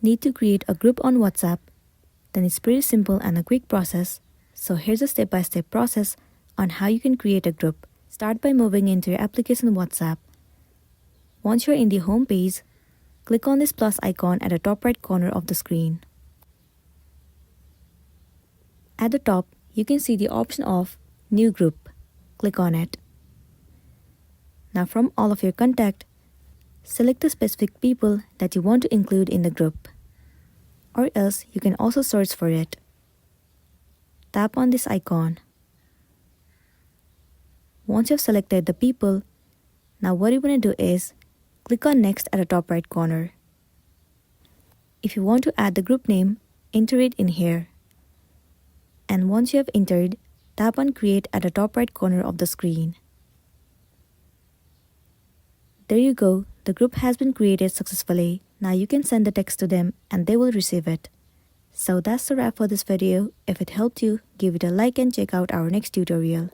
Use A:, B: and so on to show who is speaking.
A: Need to create a group on WhatsApp? Then it's pretty simple and a quick process. So here's a step-by-step process on how you can create a group. Start by moving into your application WhatsApp. Once you're in the home page, click on this plus icon at the top right corner of the screen. At the top, you can see the option of New Group. Click on it. Now from all of your contact, select the specific people that you want to include in the group. Or else you can also search for it. Tap on this icon. Once you've selected the people, now what you want to do is click on Next at the top right corner. If you want to add the group name, enter it in here. And once you have entered, tap on Create at the top right corner of the screen. There you go, the group has been created successfully. Now you can send the text to them and they will receive it. So that's the wrap for this video. If it helped you, give it a like and check out our next tutorial.